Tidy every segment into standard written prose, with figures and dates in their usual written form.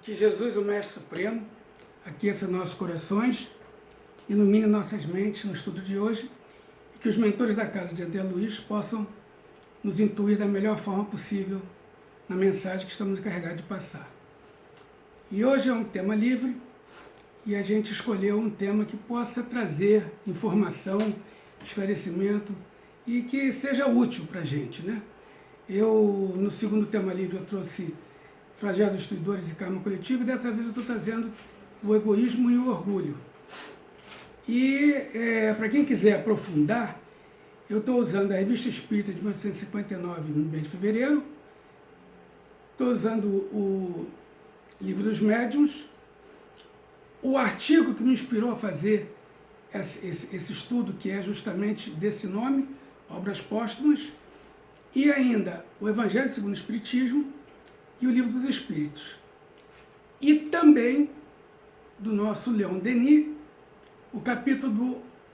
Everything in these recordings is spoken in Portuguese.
Que Jesus, o Mestre Supremo, aqueça nossos corações, ilumine nossas mentes no estudo de hoje e que os mentores da Casa de André Luiz possam nos intuir da melhor forma possível na mensagem que estamos encarregados de passar. E hoje é um tema livre e a gente escolheu um tema que possa trazer informação, esclarecimento e que seja útil para a gente, né? Eu, no segundo tema livre, eu trouxe Flagelo dos Destruidores e Karma Coletivo, e dessa vez eu estou trazendo o egoísmo e o orgulho. E para quem quiser aprofundar, eu estou usando a Revista Espírita de 1959, no mês de fevereiro, estou usando o Livro dos Médiuns, o artigo que me inspirou a fazer esse estudo, que é justamente desse nome, Obras Póstumas, e ainda o Evangelho segundo o Espiritismo e o Livro dos Espíritos. E também do nosso Leon Denis, o capítulo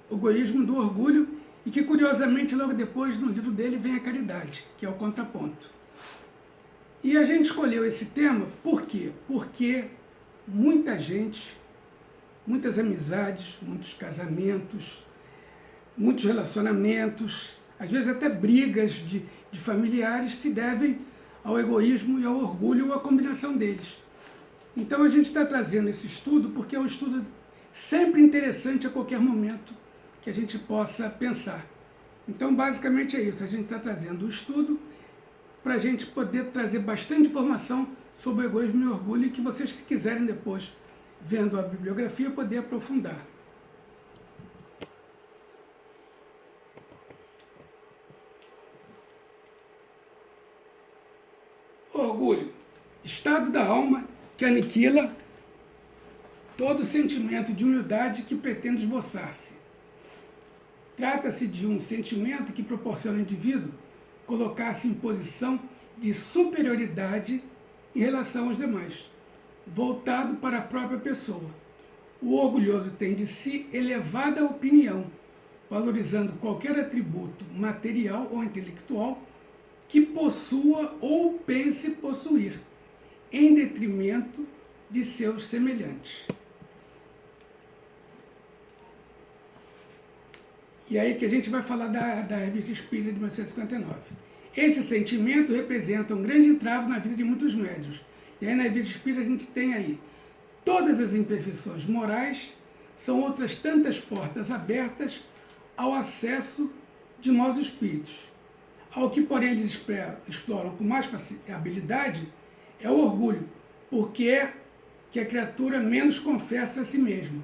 do egoísmo e do orgulho, e que curiosamente logo depois no livro dele vem a caridade, que é o contraponto. E a gente escolheu esse tema por quê? Porque muita gente, muitas amizades, muitos casamentos, muitos relacionamentos, às vezes até brigas de familiares se devem ao egoísmo e ao orgulho ou à combinação deles. Então a gente está trazendo esse estudo porque é um estudo sempre interessante a qualquer momento que a gente possa pensar. Então basicamente é isso, a gente está trazendo o estudo para a gente poder trazer bastante informação sobre o egoísmo e o orgulho e que vocês, se quiserem depois, vendo a bibliografia, poder aprofundar. Orgulho, estado da alma que aniquila todo sentimento de humildade que pretende esboçar-se. Trata-se de um sentimento que proporciona ao indivíduo colocar-se em posição de superioridade em relação aos demais, voltado para a própria pessoa. O orgulhoso tem de si elevada opinião, valorizando qualquer atributo material ou intelectual que possua ou pense possuir, em detrimento de seus semelhantes. E aí que a gente vai falar da Revista Espírita de 1959. Esse sentimento representa um grande entrave na vida de muitos médiuns. E aí na Revista Espírita a gente tem aí todas as imperfeições morais, são outras tantas portas abertas ao acesso de maus espíritos. Ao que, porém, eles exploram com mais habilidade é o orgulho, porque é que a criatura menos confessa a si mesma.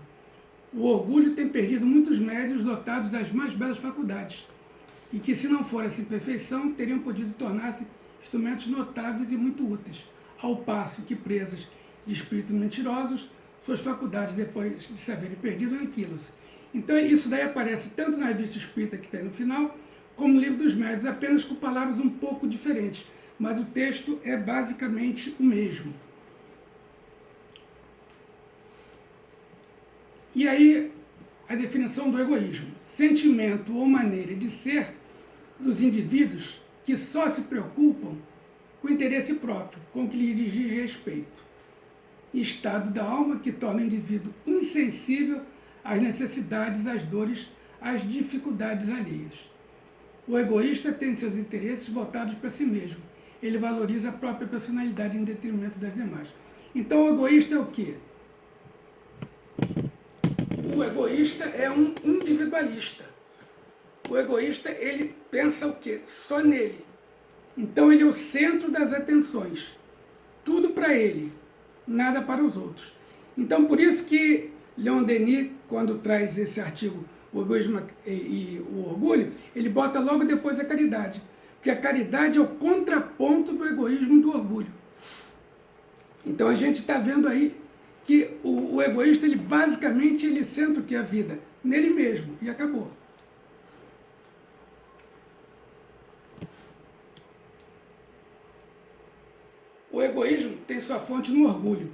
O orgulho tem perdido muitos médiuns dotados das mais belas faculdades, e que, se não for essa imperfeição, teriam podido tornar-se instrumentos notáveis e muito úteis, ao passo que, presas de espíritos mentirosos, suas faculdades, depois de se haverem perdido, aniquilam-se. Então, isso daí aparece tanto na Revista Espírita, que tem no final, como no Livro dos Médiuns, apenas com palavras um pouco diferentes, mas o texto é basicamente o mesmo. E aí, a definição do egoísmo: sentimento ou maneira de ser dos indivíduos que só se preocupam com o interesse próprio, com o que lhes diz respeito. Estado da alma que torna o indivíduo insensível às necessidades, às dores, às dificuldades alheias. O egoísta tem seus interesses voltados para si mesmo. Ele valoriza a própria personalidade em detrimento das demais. Então o egoísta é o quê? O egoísta é um individualista. O egoísta, ele pensa o quê? Só nele. Então ele é o centro das atenções. Tudo para ele, nada para os outros. Então por isso que Leon Denis, quando traz esse artigo, o egoísmo e o orgulho, ele bota logo depois a caridade. Porque a caridade é o contraponto do egoísmo e do orgulho. Então a gente está vendo aí que o egoísta, ele basicamente, ele centra o que é a vida? Nele mesmo, e acabou. O egoísmo tem sua fonte no orgulho.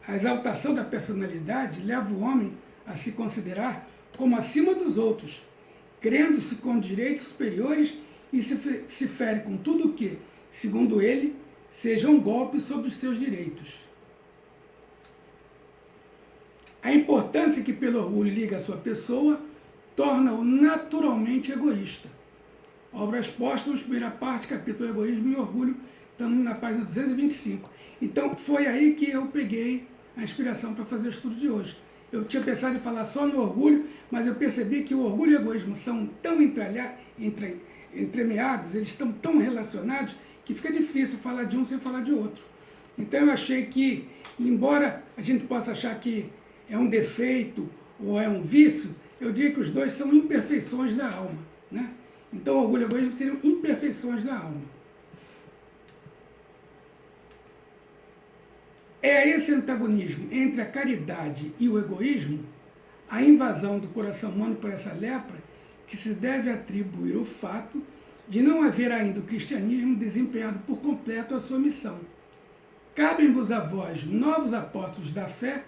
A exaltação da personalidade leva o homem a se considerar como acima dos outros, crendo-se com direitos superiores e se fere com tudo o que, segundo ele, seja um golpe sobre os seus direitos. A importância que pelo orgulho liga a sua pessoa torna-o naturalmente egoísta. Obras Póstumas, primeira parte, capítulo Egoísmo e Orgulho, estamos na página 225. Então, foi aí que eu peguei a inspiração para fazer o estudo de hoje. Eu tinha pensado em falar só no orgulho, mas eu percebi que o orgulho e o egoísmo são tão entremeados, eles estão tão relacionados, que fica difícil falar de um sem falar de outro. Então, eu achei que, embora a gente possa achar que é um defeito ou é um vício, eu diria que os dois são imperfeições da alma, né? Então, orgulho e egoísmo seriam imperfeições da alma. É esse antagonismo entre a caridade e o egoísmo, a invasão do coração humano por essa lepra, que se deve atribuir ao fato de não haver ainda o cristianismo desempenhado por completo a sua missão. Cabem-vos a vós, novos apóstolos da fé,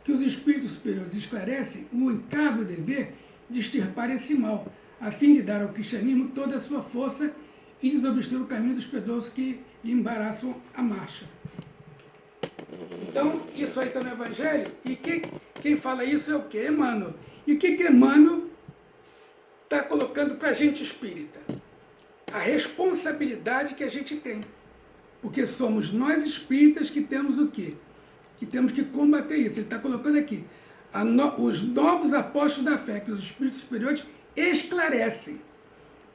que os espíritos superiores esclarecem o encargo e o dever de extirpar esse mal, a fim de dar ao cristianismo toda a sua força e desobstruir o caminho dos pedrosos que lhe embaraçam a marcha. Então, isso aí está no Evangelho, e quem fala isso é o quê? Emmanuel. E o que Emmanuel está colocando para a gente espírita? A responsabilidade que a gente tem. Porque somos nós espíritas que temos o quê? Que temos que combater isso. Ele está colocando aqui. Os novos apóstolos da fé, que os espíritos superiores esclarecem.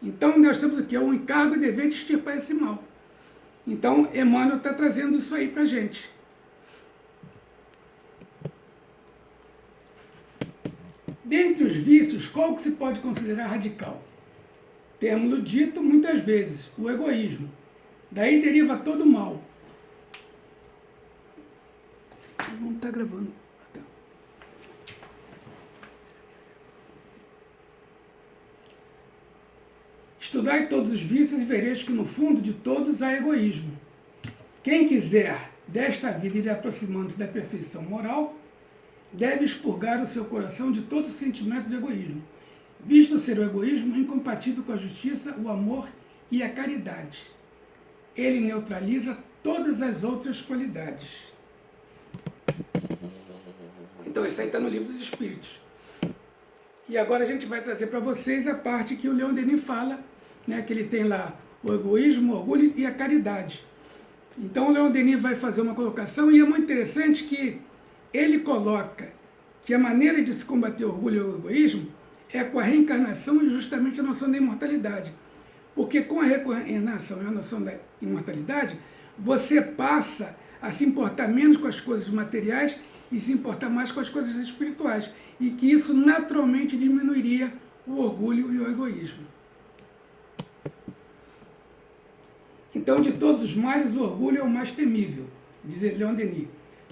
Então, nós temos o quê? O encargo e dever de extirpar esse mal. Então, Emmanuel está trazendo isso aí para a gente. Dentre os vícios, qual que se pode considerar radical? Temos-lo dito muitas vezes, o egoísmo. Daí deriva todo o mal. Não está gravando. Estudai todos os vícios e vereis que no fundo de todos há egoísmo. Quem quiser desta vida ir aproximando-se da perfeição moral, deve expurgar o seu coração de todo sentimento de egoísmo, visto ser o egoísmo incompatível com a justiça, o amor e a caridade. Ele neutraliza todas as outras qualidades. Então, isso aí está no Livro dos Espíritos. E agora a gente vai trazer para vocês a parte que o Leon Denis fala, né, que ele tem lá o egoísmo, o orgulho e a caridade. Então, o Leon Denis vai fazer uma colocação, e é muito interessante que ele coloca que a maneira de se combater o orgulho e o egoísmo é com a reencarnação e justamente a noção da imortalidade. Porque com a reencarnação e a noção da imortalidade, você passa a se importar menos com as coisas materiais e se importar mais com as coisas espirituais. E que isso naturalmente diminuiria o orgulho e o egoísmo. Então, de todos os males, o orgulho é o mais temível, diz Leon Denis,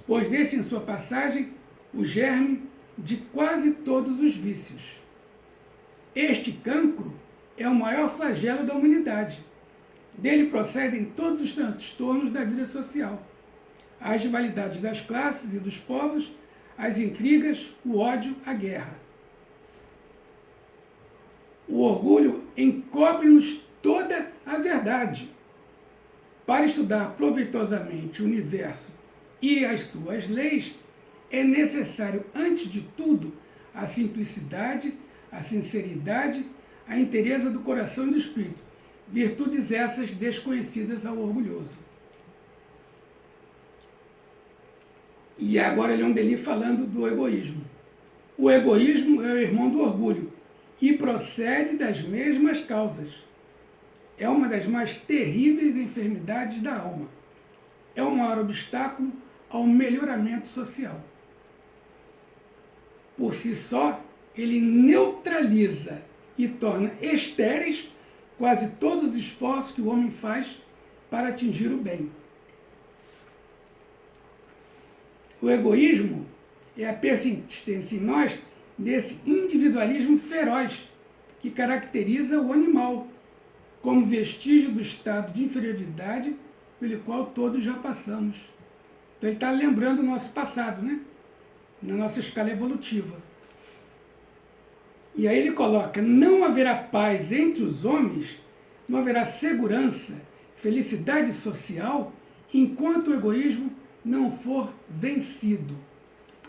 pois deixa em sua passagem o germe de quase todos os vícios. Este cancro é o maior flagelo da humanidade. Dele procedem todos os transtornos da vida social. As rivalidades das classes e dos povos, as intrigas, o ódio, a guerra. O orgulho encobre-nos toda a verdade. Para estudar proveitosamente o universo e as suas leis, é necessário, antes de tudo, a simplicidade, a sinceridade, a inteireza do coração e do espírito, virtudes essas desconhecidas ao orgulhoso. E agora Leon Denis falando do egoísmo. O egoísmo é o irmão do orgulho e procede das mesmas causas. É uma das mais terríveis enfermidades da alma. É o maior obstáculo ao melhoramento social. Por si só, ele neutraliza e torna estéreis quase todos os esforços que o homem faz para atingir o bem. O egoísmo é a persistência em nós desse individualismo feroz que caracteriza o animal, como vestígio do estado de inferioridade pelo qual todos já passamos. Então ele está lembrando o nosso passado, né? Na nossa escala evolutiva. E aí ele coloca, não haverá paz entre os homens, não haverá segurança, felicidade social, enquanto o egoísmo não for vencido.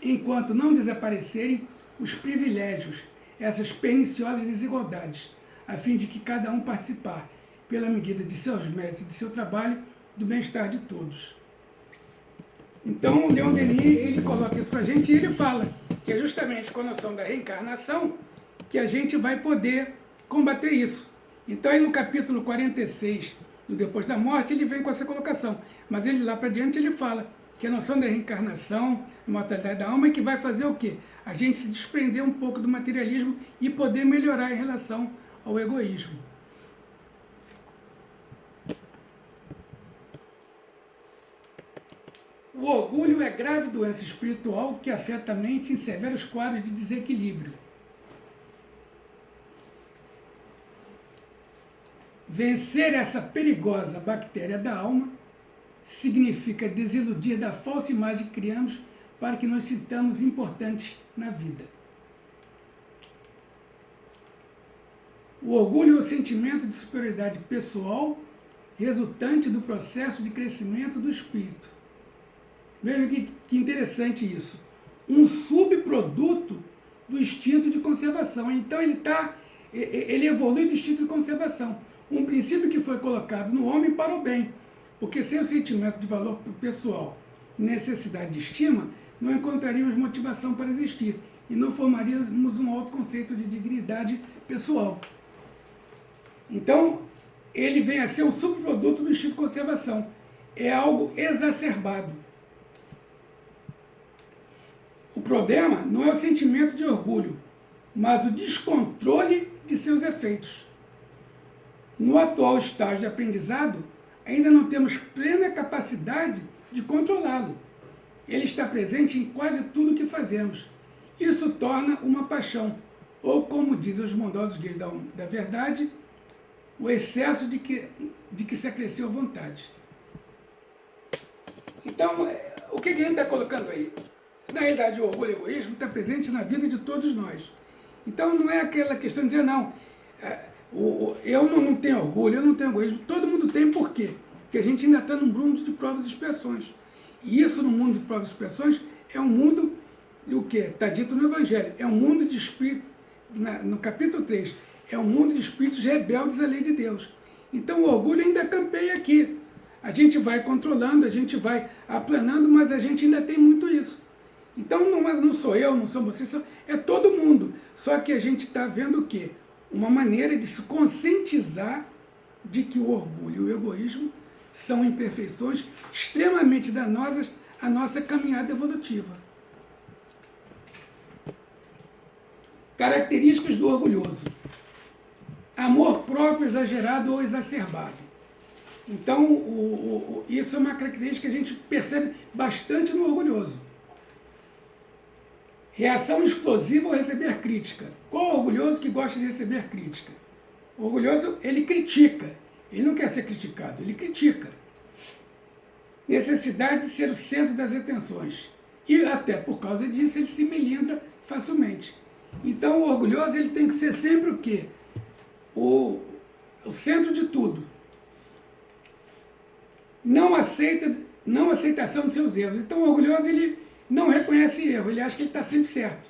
enquanto não desaparecerem os privilégios, essas perniciosas desigualdades, a fim de que cada um participar, pela medida de seus méritos e de seu trabalho, do bem-estar de todos. Então, o Leon Denis, ele coloca isso para a gente e ele fala que é justamente com a noção da reencarnação que a gente vai poder combater isso. Então, aí no capítulo 46, do Depois da Morte, ele vem com essa colocação. Mas ele lá para diante, ele fala que a noção da reencarnação, imortalidade da alma, é que vai fazer o quê? A gente se desprender um pouco do materialismo e poder melhorar em relação ao egoísmo. O orgulho é grave doença espiritual que afeta a mente em severos quadros de desequilíbrio. Vencer essa perigosa bactéria da alma significa desiludir da falsa imagem que criamos para que nos sintamos importantes na vida. O orgulho é o sentimento de superioridade pessoal resultante do processo de crescimento do espírito. Veja que interessante isso. Um subproduto do instinto de conservação. Então ele evolui do instinto de conservação. Um princípio que foi colocado no homem para o bem. Porque sem o sentimento de valor pessoal e necessidade de estima, não encontraríamos motivação para existir e não formaríamos um alto conceito de dignidade pessoal. Então, ele vem a ser um subproduto do instinto de conservação. É algo exacerbado. O problema não é o sentimento de orgulho, mas o descontrole de seus efeitos. No atual estágio de aprendizado, ainda não temos plena capacidade de controlá-lo. Ele está presente em quase tudo o que fazemos. Isso torna uma paixão, ou como dizem os bondosos guias da verdade, o excesso de que se acresceu a vontade. Então, o que a gente está colocando aí? Na realidade, o orgulho e o egoísmo está presente na vida de todos nós. Então, não é aquela questão de dizer, não, eu não tenho orgulho, eu não tenho egoísmo. Todo mundo tem, por quê? Porque a gente ainda está num mundo de provas e expiações. E isso, no mundo de provas e expiações, é um mundo, o que está dito no Evangelho, é um mundo de espírito, no capítulo 3, é um mundo de espíritos rebeldes à lei de Deus. Então, o orgulho ainda campeia aqui. A gente vai controlando, a gente vai aplanando, mas a gente ainda tem muito isso. Então, não sou eu, não sou você, é todo mundo. Só que a gente está vendo o quê? Uma maneira de se conscientizar de que o orgulho e o egoísmo são imperfeições extremamente danosas à nossa caminhada evolutiva. Características do orgulhoso. Amor próprio exagerado ou exacerbado. Então, isso é uma característica que a gente percebe bastante no orgulhoso. Reação explosiva ao receber crítica. Qual é o orgulhoso que gosta de receber crítica? O orgulhoso, ele critica. Ele não quer ser criticado, ele critica. Necessidade de ser o centro das atenções. E até por causa disso, ele se melindra facilmente. Então, o orgulhoso, ele tem que ser sempre o quê? O centro de tudo. Não aceitação de seus erros. Então, o orgulhoso, ele não reconhece erro, ele acha que ele está sempre certo.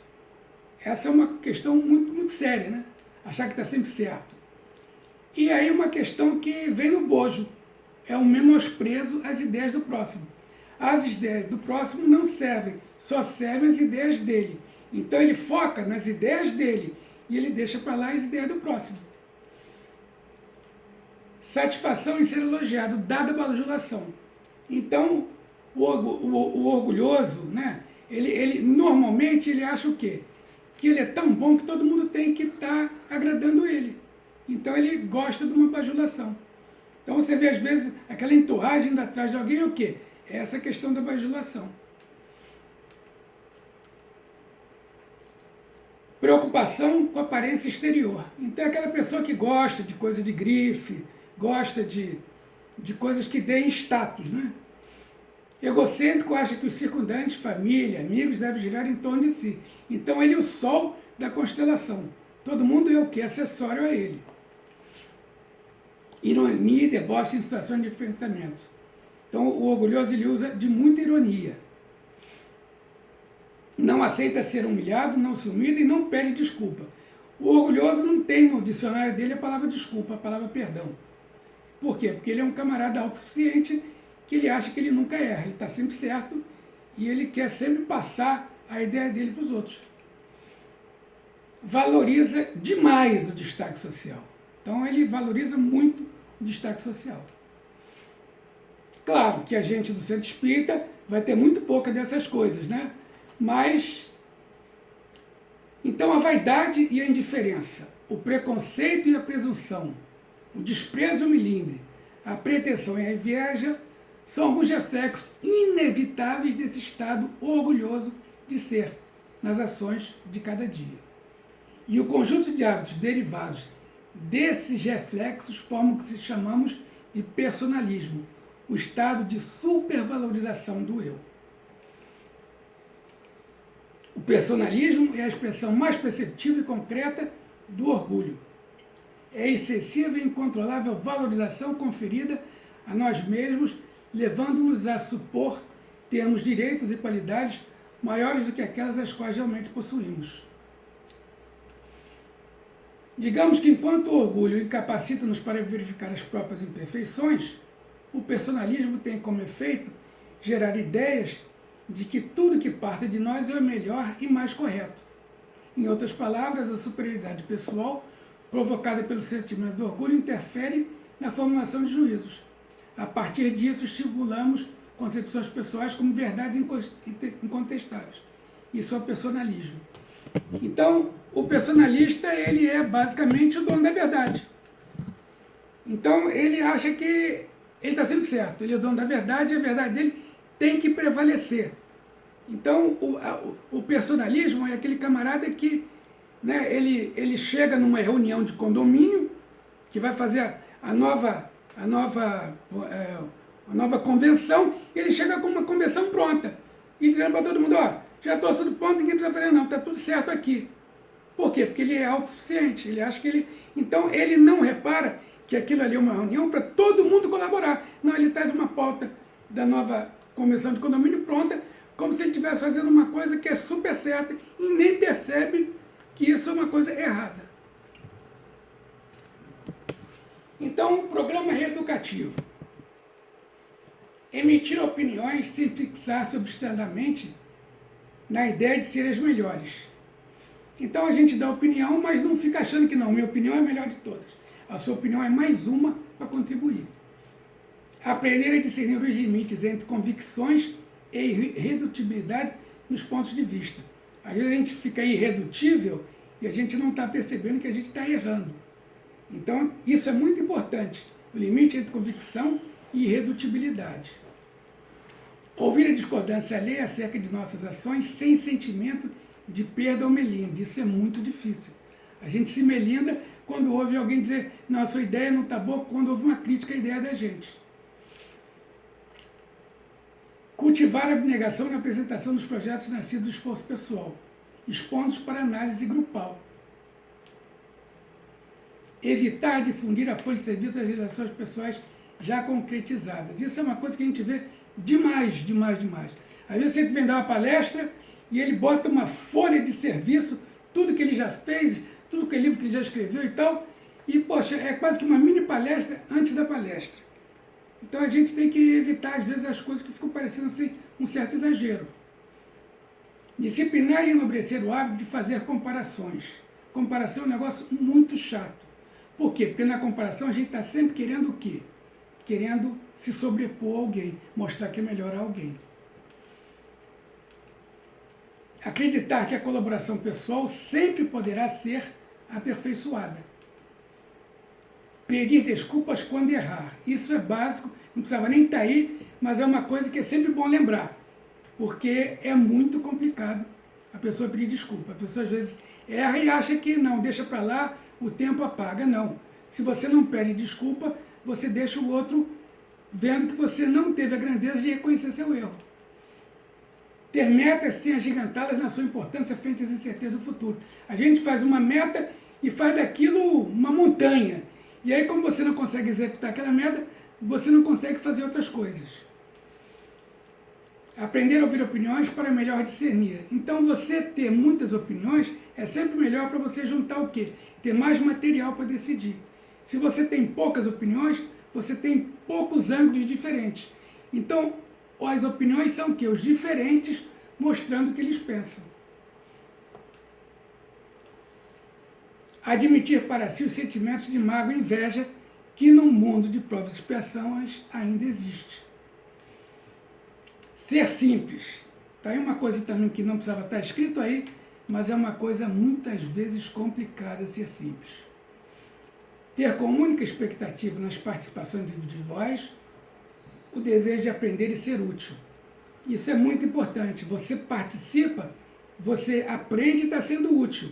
Essa é uma questão muito, muito séria, né? Achar que está sempre certo. E aí uma questão que vem no bojo, é um menosprezo às ideias do próximo. As ideias do próximo não servem, só servem as ideias dele. Então ele foca nas ideias dele e ele deixa para lá as ideias do próximo. Satisfação em ser elogiado, dada a bajulação. Então, o orgulhoso, né, ele normalmente ele acha o quê? Que ele é tão bom que todo mundo tem que estar agradando ele. Então ele gosta de uma bajulação. Então você vê às vezes aquela entourage indo atrás de alguém, é o quê? É essa questão da bajulação. Preocupação com a aparência exterior. Então é aquela pessoa que gosta de coisa de grife, gosta de coisas que deem status, né? Egocêntrico acha que os circundantes, família, amigos, devem girar em torno de si. Então ele é o sol da constelação. Todo mundo é o que? Acessório a ele. Ironia e deboche em situações de enfrentamento. Então o orgulhoso ele usa de muita ironia. não aceita ser humilhado, não se humilha e não pede desculpa. O orgulhoso não tem no dicionário dele a palavra desculpa, a palavra perdão. Por quê? Porque ele é um camarada autossuficiente que ele acha que ele nunca erra, ele está sempre certo e ele quer sempre passar a ideia dele para os outros. Valoriza demais o destaque social. Então ele valoriza muito o destaque social. Claro que a gente do centro espírita vai ter muito pouca dessas coisas, né? Mas, então a vaidade e a indiferença, o preconceito e a presunção, o desprezo e o melindre, a pretensão e a inveja são alguns reflexos inevitáveis desse estado orgulhoso de ser nas ações de cada dia. E o conjunto de hábitos derivados desses reflexos formam o que chamamos de personalismo, o estado de supervalorização do eu. O personalismo é a expressão mais perceptível e concreta do orgulho. É a excessiva e incontrolável valorização conferida a nós mesmos, levando-nos a supor termos direitos e qualidades maiores do que aquelas as quais realmente possuímos. Digamos que enquanto o orgulho incapacita-nos para verificar as próprias imperfeições, o personalismo tem como efeito gerar ideias de que tudo que parte de nós é o melhor e mais correto. Em outras palavras, a superioridade pessoal provocada pelo sentimento do orgulho interfere na formulação de juízos. A partir disso, estimulamos concepções pessoais como verdades incontestáveis. Isso é o personalismo. Então, o personalista, ele é basicamente o dono da verdade. Então, ele acha que ele está sempre certo, ele é o dono da verdade e a verdade dele tem que prevalecer. Então, o personalismo é aquele camarada que, né, ele chega numa reunião de condomínio, que vai fazer a nova convenção, e ele chega com uma convenção pronta, e dizendo para todo mundo, ó, já estou tudo pronto, ninguém precisa fazer não, está tudo certo aqui. Por quê? Porque ele é autossuficiente, ele acha que ele... Então, ele não repara que aquilo ali é uma reunião para todo mundo colaborar. Não, ele traz uma pauta da nova convenção de condomínio pronta, como se ele estivesse fazendo uma coisa que é super certa e nem percebe que isso é uma coisa errada. Então, o programa reeducativo. Emitir opiniões sem fixar-se obstinadamente na ideia de ser as melhores. Então, a gente dá opinião, mas não fica achando que não, minha opinião é a melhor de todas. A sua opinião é mais uma para contribuir. Aprender a discernir os limites entre convicções e irredutibilidade nos pontos de vista. Às vezes a gente fica irredutível e a gente não está percebendo que a gente está errando. Então, isso é muito importante, o limite entre convicção e irredutibilidade. Ouvir a discordância alheia acerca de nossas ações sem sentimento de perda ou melindre. Isso é muito difícil. A gente se melindra quando ouve alguém dizer, não, a sua ideia não está boa, quando houve uma crítica à ideia da gente. Cultivar a abnegação na apresentação dos projetos nascidos do esforço pessoal, expondo-os para análise grupal. Evitar difundir a folha de serviço das relações pessoais já concretizadas. Isso é uma coisa que a gente vê demais. Às vezes você vem dar uma palestra e ele bota uma folha de serviço, tudo que ele já fez, tudo que é livro que ele já escreveu e tal, e, poxa, é quase que uma mini palestra antes da palestra. Então a gente tem que evitar, às vezes, as coisas que ficam parecendo assim, um certo exagero. Disciplinar e enobrecer o hábito de fazer comparações. Comparação é um negócio muito chato. Por quê? Porque na comparação a gente está sempre querendo o quê? Querendo se sobrepor a alguém, mostrar que é melhor a alguém. Acreditar que a colaboração pessoal sempre poderá ser aperfeiçoada. Pedir desculpas quando errar. Isso é básico, não precisava nem estar aí, mas é uma coisa que é sempre bom lembrar, porque é muito complicado a pessoa pedir desculpa. A pessoa às vezes erra e acha que não, deixa para lá, o tempo apaga. Não. Se você não pede desculpa, você deixa o outro vendo que você não teve a grandeza de reconhecer seu erro. Ter metas sem agigantá-las na sua importância frente às incertezas do futuro. A gente faz uma meta e faz daquilo uma montanha. E aí, como você não consegue executar aquela meta, você não consegue fazer outras coisas. Aprender a ouvir opiniões para melhor discernir. Então, você ter muitas opiniões é sempre melhor para você juntar o quê? Ter mais material para decidir. Se você tem poucas opiniões, você tem poucos ângulos diferentes. Então, as opiniões são o quê? Os diferentes mostrando o que eles pensam. Admitir para si os sentimentos de mágoa e inveja que no mundo de provas e expiações ainda existe. Ser simples. Tá aí uma coisa também que não precisava estar escrito aí, mas é uma coisa muitas vezes complicada ser simples. Ter como única expectativa nas participações individuais o desejo de aprender e ser útil. Isso é muito importante. Você participa, você aprende e está sendo útil.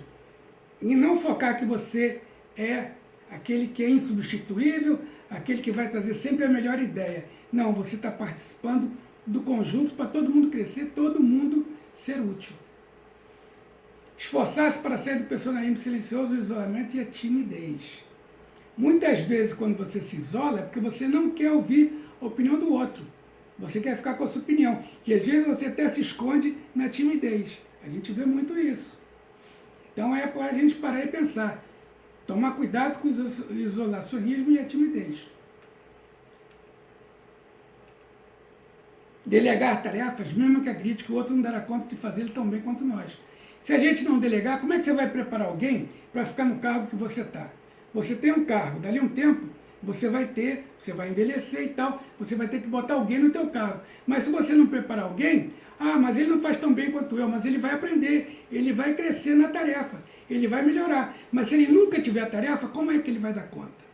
E não focar que você é aquele que é insubstituível, aquele que vai trazer sempre a melhor ideia. Não, você está participando do conjunto para todo mundo crescer, todo mundo ser útil. Esforçar-se para sair do personalismo silencioso, o isolamento e a timidez. Muitas vezes, quando você se isola, é porque você não quer ouvir a opinião do outro. Você quer ficar com a sua opinião. E às vezes você até se esconde na timidez. A gente vê muito isso. Então é para a gente parar e pensar. Tomar cuidado com o isolacionismo e a timidez. Delegar tarefas, mesmo que acredite que o outro não dará conta de fazer tão bem quanto nós. Se a gente não delegar, como é que você vai preparar alguém para ficar no cargo que você está? Você tem um cargo, dali a um tempo, você vai envelhecer e tal, você vai ter que botar alguém no teu cargo. Mas se você não preparar alguém, mas ele não faz tão bem quanto eu, mas ele vai aprender, ele vai crescer na tarefa, ele vai melhorar. Mas se ele nunca tiver a tarefa, como é que ele vai dar conta?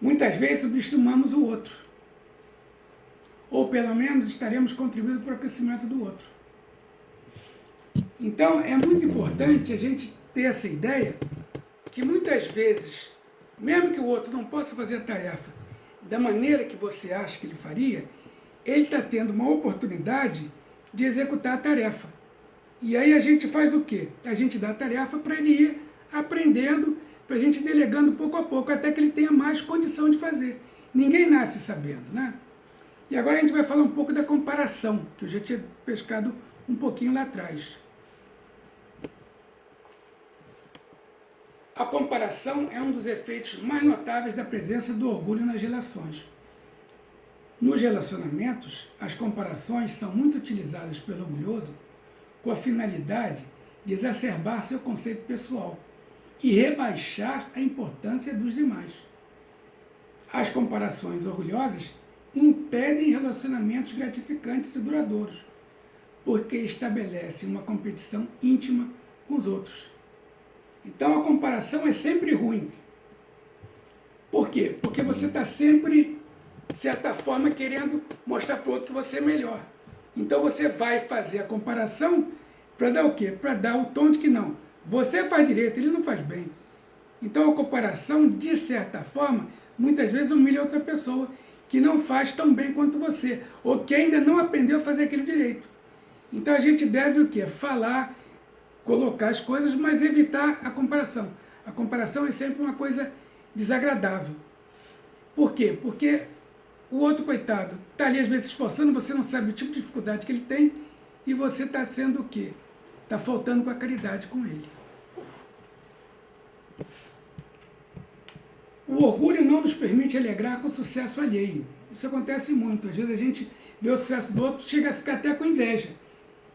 Muitas vezes subestimamos o outro. Ou pelo menos estaremos contribuindo para o crescimento do outro. Então é muito importante a gente ter essa ideia que muitas vezes, mesmo que o outro não possa fazer a tarefa da maneira que você acha que ele faria, ele está tendo uma oportunidade de executar a tarefa. E aí a gente faz o quê? A gente dá a tarefa para ele ir aprendendo, para a gente ir delegando pouco a pouco, até que ele tenha mais condição de fazer. Ninguém nasce sabendo, né? E agora a gente vai falar um pouco da comparação, que eu já tinha pescado um pouquinho lá atrás. A comparação é um dos efeitos mais notáveis da presença do orgulho nas relações. Nos relacionamentos, as comparações são muito utilizadas pelo orgulhoso com a finalidade de exacerbar seu conceito pessoal e rebaixar a importância dos demais. As comparações orgulhosas impedem relacionamentos gratificantes e duradouros, porque estabelecem uma competição íntima com os outros. Então a comparação é sempre ruim. Por quê? Porque você está sempre, de certa forma, querendo mostrar para o outro que você é melhor. Então você vai fazer a comparação para dar o quê? Para dar o tom de que não. Você faz direito, ele não faz bem. Então a comparação, de certa forma, muitas vezes humilha outra pessoa que não faz tão bem quanto você, ou que ainda não aprendeu a fazer aquilo direito. Então a gente deve o quê? Falar, colocar as coisas, mas evitar a comparação. A comparação é sempre uma coisa desagradável. Por quê? Porque o outro, coitado, está ali às vezes se esforçando, você não sabe o tipo de dificuldade que ele tem, e você está sendo o quê? Está faltando com a caridade com ele. O orgulho não nos permite alegrar com o sucesso alheio. Isso acontece muito. Às vezes a gente vê o sucesso do outro, chega a ficar até com inveja.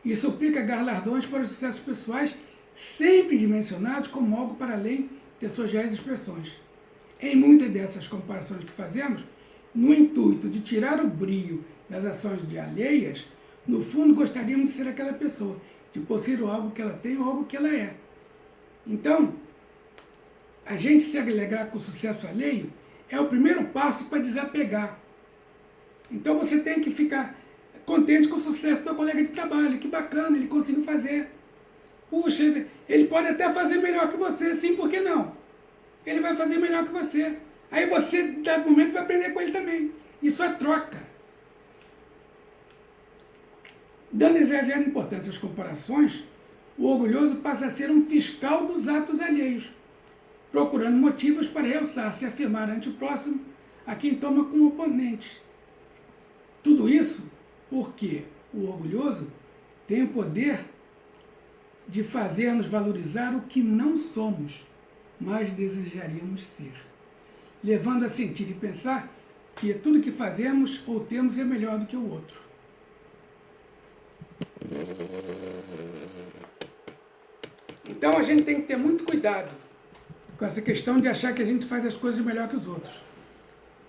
E suplica galardões para os sucessos pessoais, sempre dimensionados como algo para além de suas reais expressões. Em muitas dessas comparações que fazemos, no intuito de tirar o brilho das ações de alheias, no fundo gostaríamos de ser aquela pessoa, de possuir algo que ela tem ou algo que ela é. Então, a gente se alegrar com o sucesso alheio é o primeiro passo para desapegar. Então você tem que ficar contente com o sucesso do seu colega de trabalho. Que bacana, ele conseguiu fazer. Puxa, ele pode até fazer melhor que você, sim, por que não? Ele vai fazer melhor que você. Aí você, dado momento, vai aprender com ele também. Isso é troca. Dando exagerada importância às comparações, o orgulhoso passa a ser um fiscal dos atos alheios, procurando motivos para realçar-se e afirmar ante o próximo a quem toma como oponente. Tudo isso Porque o orgulhoso tem o poder de fazer-nos valorizar o que não somos, mas desejaríamos ser, levando a sentir e pensar que tudo que fazemos ou temos é melhor do que o outro. Então a gente tem que ter muito cuidado com essa questão de achar que a gente faz as coisas melhor que os outros,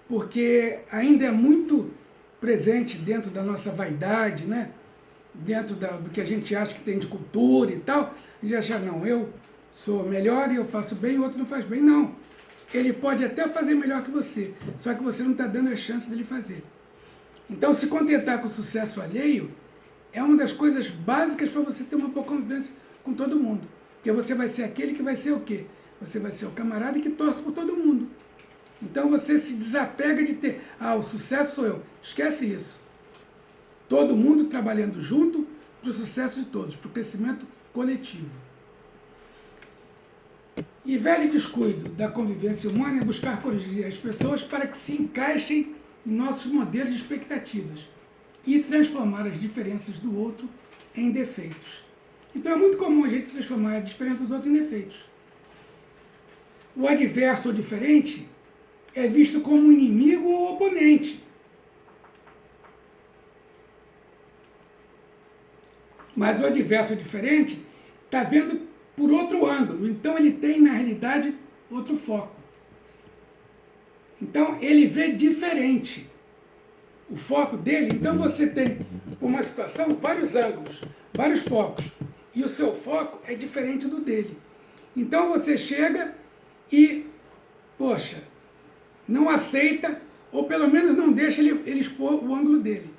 porque ainda é muito presente dentro da nossa vaidade, né? Dentro do que a gente acha que tem de cultura e tal, a gente acha, não, eu sou melhor e eu faço bem e o outro não faz bem. Não, ele pode até fazer melhor que você, só que você não está dando a chance dele fazer. Então, se contentar com o sucesso alheio é uma das coisas básicas para você ter uma boa convivência com todo mundo. Porque você vai ser aquele que vai ser o quê? Você vai ser o camarada que torce por todo mundo. Então você se desapega de ter, o sucesso sou eu. Esquece isso. Todo mundo trabalhando junto para o sucesso de todos, para o crescimento coletivo. E velho descuido da convivência humana é buscar corrigir as pessoas para que se encaixem em nossos modelos de expectativas e transformar as diferenças do outro em defeitos. Então é muito comum a gente transformar a diferença dos outros em defeitos. O adverso ou diferente é visto como inimigo ou oponente. Mas o adverso ou diferente está vendo por outro ângulo. Então ele tem, na realidade, outro foco. Então ele vê diferente o foco dele. Então você tem, por uma situação, vários ângulos, vários focos. E o seu foco é diferente do dele. Então você chega e, poxa, não aceita, ou pelo menos não deixa ele expor o ângulo dele.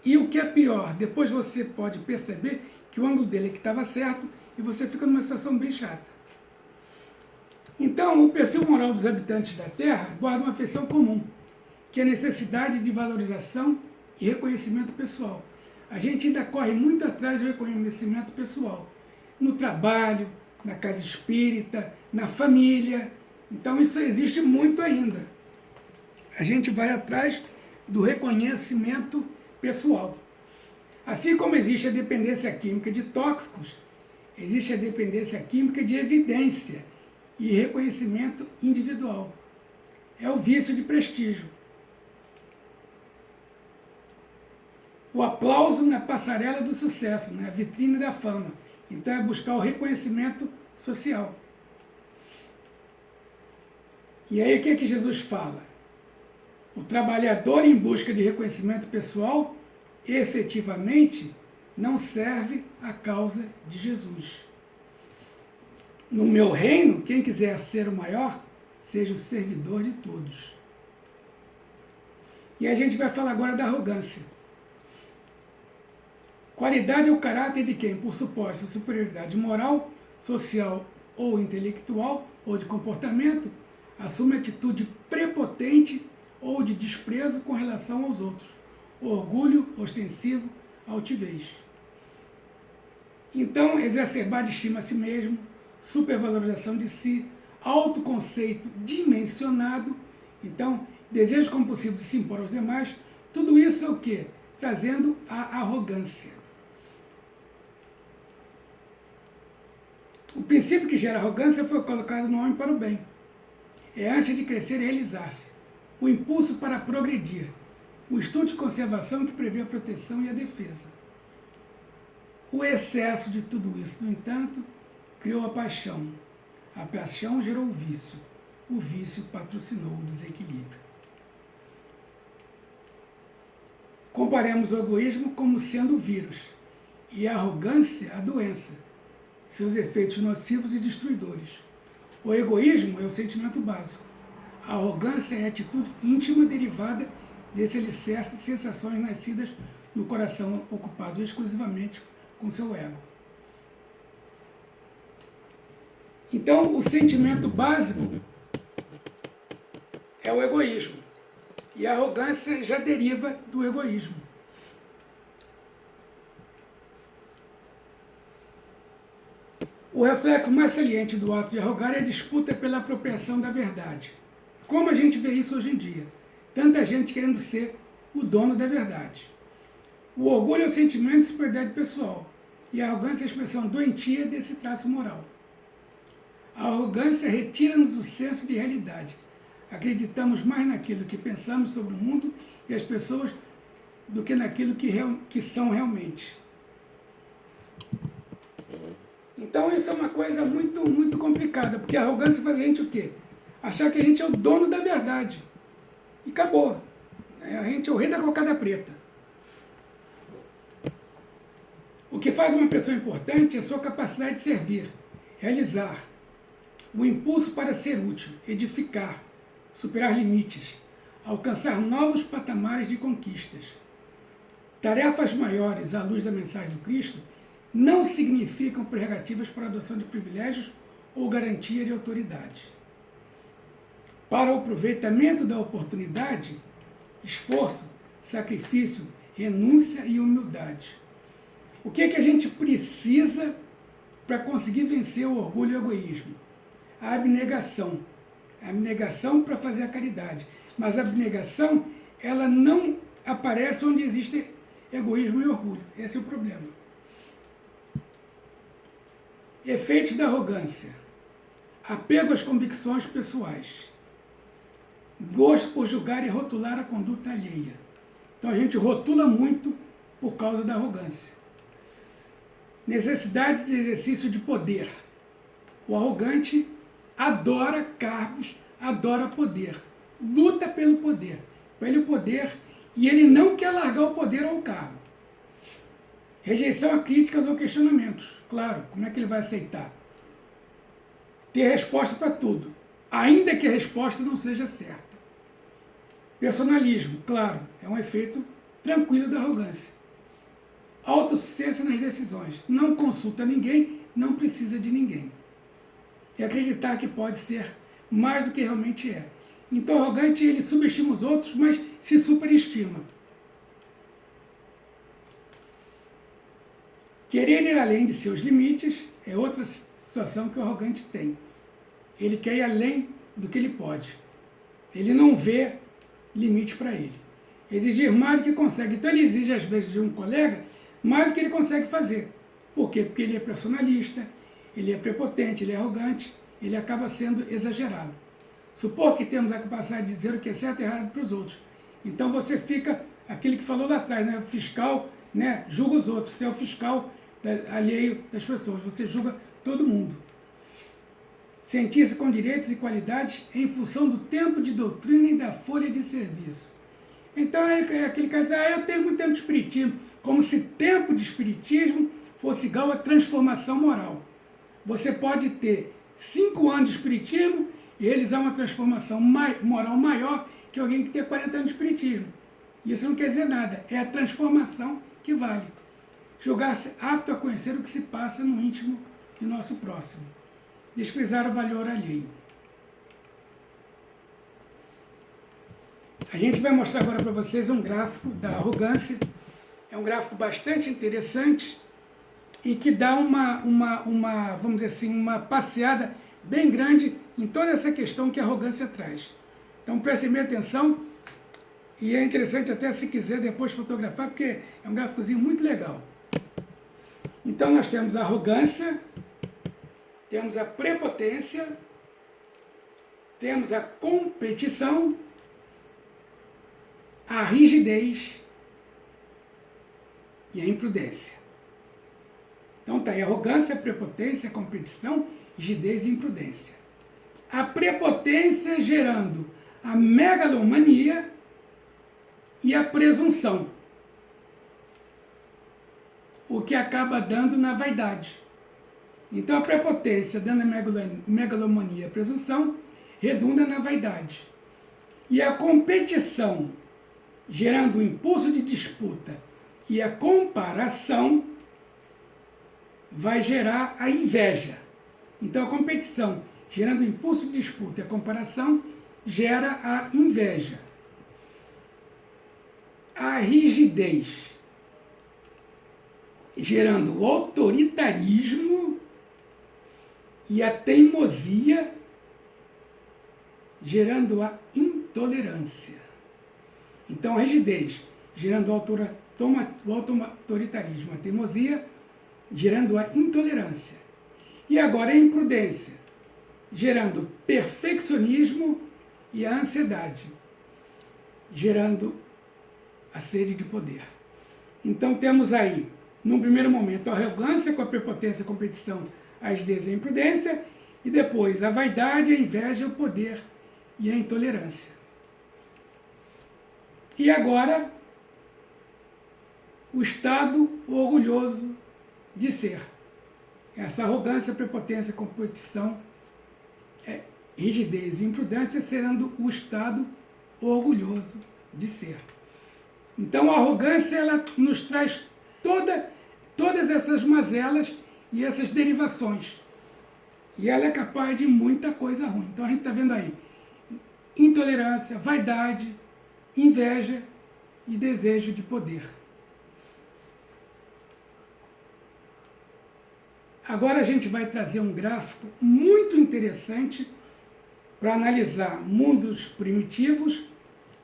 E o que é pior, depois você pode perceber que o ângulo dele é que estava certo e você fica numa situação bem chata. Então, o perfil moral dos habitantes da Terra guarda uma afeição comum, que é a necessidade de valorização e reconhecimento pessoal. A gente ainda corre muito atrás do reconhecimento pessoal, no trabalho, na casa espírita, na família. Então, isso existe muito ainda. A gente vai atrás do reconhecimento pessoal. Assim como existe a dependência química de tóxicos, existe a dependência química de evidência e reconhecimento individual. É o vício de prestígio. O aplauso na passarela do sucesso, na vitrine da fama. Então é buscar o reconhecimento social. E aí o que é que Jesus fala? O trabalhador em busca de reconhecimento pessoal efetivamente não serve à causa de Jesus. No meu reino, quem quiser ser o maior, seja o servidor de todos. E a gente vai falar agora da arrogância. Qualidade é o caráter de quem, por suposta superioridade moral, social ou intelectual, ou de comportamento, assume atitude prepotente ou de desprezo com relação aos outros. Orgulho ostensivo, altivez. Então, exacerbar de estima a si mesmo, supervalorização de si, autoconceito dimensionado, então, desejo compulsivo de se impor aos demais, tudo isso é o quê? Trazendo a arrogância. O princípio que gera arrogância foi colocado no homem para o bem. É a ânsia de crescer e realizar-se. O impulso para progredir. O instinto de conservação que prevê a proteção e a defesa. O excesso de tudo isso, no entanto, criou a paixão. A paixão gerou o vício. O vício patrocinou o desequilíbrio. Comparemos o egoísmo como sendo o vírus e a arrogância a doença, seus efeitos nocivos e destruidores. O egoísmo é o sentimento básico. A arrogância é a atitude íntima derivada desse alicerce de sensações nascidas no coração ocupado exclusivamente com seu ego. Então, o sentimento básico é o egoísmo. E a arrogância já deriva do egoísmo. O reflexo mais saliente do ato de arrogar é a disputa pela apropriação da verdade. Como a gente vê isso hoje em dia? Tanta gente querendo ser o dono da verdade. O orgulho é o sentimento de superioridade pessoal, e a arrogância é a expressão doentia desse traço moral. A arrogância retira-nos o senso de realidade. Acreditamos mais naquilo que pensamos sobre o mundo e as pessoas do que naquilo que são realmente. Então isso é uma coisa muito, muito complicada, porque a arrogância faz a gente o quê? Achar que a gente é o dono da verdade. E acabou. A gente é o rei da cocada preta. O que faz uma pessoa importante é a sua capacidade de servir, realizar, o impulso para ser útil, edificar, superar limites, alcançar novos patamares de conquistas. Tarefas maiores à luz da mensagem do Cristo não significam prerrogativas para a adoção de privilégios ou garantia de autoridade. Para o aproveitamento da oportunidade, esforço, sacrifício, renúncia e humildade. O que é que a gente precisa para conseguir vencer o orgulho e o egoísmo? A abnegação. A abnegação para fazer a caridade. Mas a abnegação, ela não aparece onde existe egoísmo e orgulho. Esse é o problema. Efeitos da arrogância. Apego às convicções pessoais. Gosto por julgar e rotular a conduta alheia. Então a gente rotula muito por causa da arrogância. Necessidade de exercício de poder. O arrogante adora cargos, adora poder. Luta pelo poder. Pelo poder, e ele não quer largar o poder ou o cargo. Rejeição a críticas ou questionamentos. Claro, como é que ele vai aceitar? Ter resposta para tudo, ainda que a resposta não seja certa. Personalismo, claro, é um efeito tranquilo da arrogância. Autossuficiência nas decisões. Não consulta ninguém, não precisa de ninguém. E acreditar que pode ser mais do que realmente é. Então, o arrogante, ele subestima os outros, mas se superestima. Querer ir além de seus limites é outra situação que o arrogante tem. Ele quer ir além do que ele pode. Ele não vê limite para ele. Exigir mais do que consegue. Então ele exige, às vezes, de um colega, mais do que ele consegue fazer. Por quê? Porque ele é personalista, ele é prepotente, ele é arrogante, ele acaba sendo exagerado. Supor que temos a capacidade de dizer o que é certo e errado para os outros. Então você fica, aquele que falou lá atrás, né? O fiscal, né? Julga os outros. Você é o fiscal alheio das pessoas. Você julga todo mundo. Cientista com direitos e qualidades em função do tempo de doutrina e da folha de serviço. Então é aquele cara que diz, eu tenho muito tempo de espiritismo, como se tempo de espiritismo fosse igual a transformação moral. Você pode ter 5 anos de espiritismo e realizar uma transformação moral maior que alguém que tem 40 anos de espiritismo. Isso não quer dizer nada, é a transformação que vale. Julgar-se apto a conhecer o que se passa no íntimo de nosso próximo. Desprezar o valor alheio. A gente vai mostrar agora para vocês um gráfico da arrogância. É um gráfico bastante interessante e que dá vamos dizer assim, uma passeada bem grande em toda essa questão que a arrogância traz. Então prestem bem atenção e é interessante até se quiser depois fotografar, porque é um gráficozinho muito legal. Então nós temos a arrogância, temos a prepotência, temos a competição, a rigidez e a imprudência. Então tá aí arrogância, prepotência, competição, rigidez e imprudência. A prepotência gerando a megalomania e a presunção, o que acaba dando na vaidade. Então a prepotência dando a megalomania e a presunção redunda na vaidade. E a competição gerando o impulso de disputa e a comparação vai gerar a inveja. Então a competição gerando o impulso de disputa e a comparação gera a inveja. A rigidez gerando o autoritarismo e a teimosia gerando a intolerância. Então a rigidez gerando o autoritarismo, a teimosia, gerando a intolerância. E agora a imprudência, gerando perfeccionismo e a ansiedade, gerando a sede de poder. Então temos aí, num primeiro momento, a arrogância com a prepotência, a competição, a avidez e a imprudência, e depois a vaidade, a inveja, o poder e a intolerância. E agora, o estado orgulhoso de ser. Essa arrogância, prepotência, competição, rigidez e imprudência sendo o estado orgulhoso de ser. Então a arrogância, ela nos traz todas essas mazelas e essas derivações. E ela é capaz de muita coisa ruim. Então a gente está vendo aí intolerância, vaidade, inveja e desejo de poder. Agora a gente vai trazer um gráfico muito interessante para analisar mundos primitivos,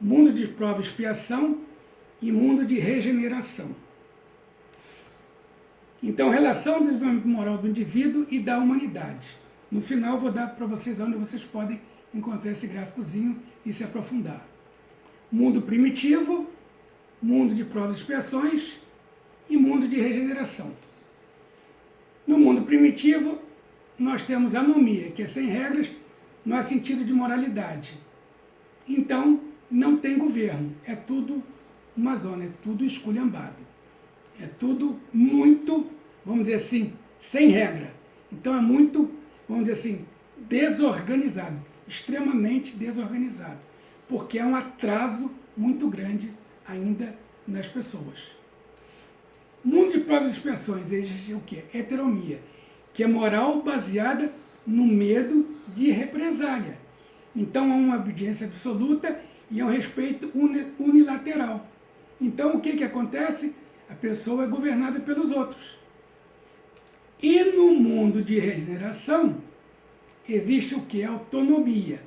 mundo de prova e expiação e mundo de regeneração. Então, relação do desenvolvimento moral do indivíduo e da humanidade. No final, eu vou dar para vocês onde vocês podem encontrar esse gráficozinho e se aprofundar. Mundo primitivo, mundo de provas e expiações e mundo de regeneração. No mundo primitivo, nós temos anomia, que é sem regras, no sentido de moralidade. Então, não tem governo, é tudo uma zona, é tudo esculhambado. É tudo muito, vamos dizer assim, sem regra. Então é muito, vamos dizer assim, desorganizado, extremamente desorganizado, porque é um atraso muito grande ainda nas pessoas. O mundo de provas e expiações exige o quê? Heteromia, que é moral baseada no medo de represália. Então há uma obediência absoluta e há um respeito unilateral. Então o que acontece? A pessoa é governada pelos outros. E no mundo de regeneração, existe o que? Autonomia.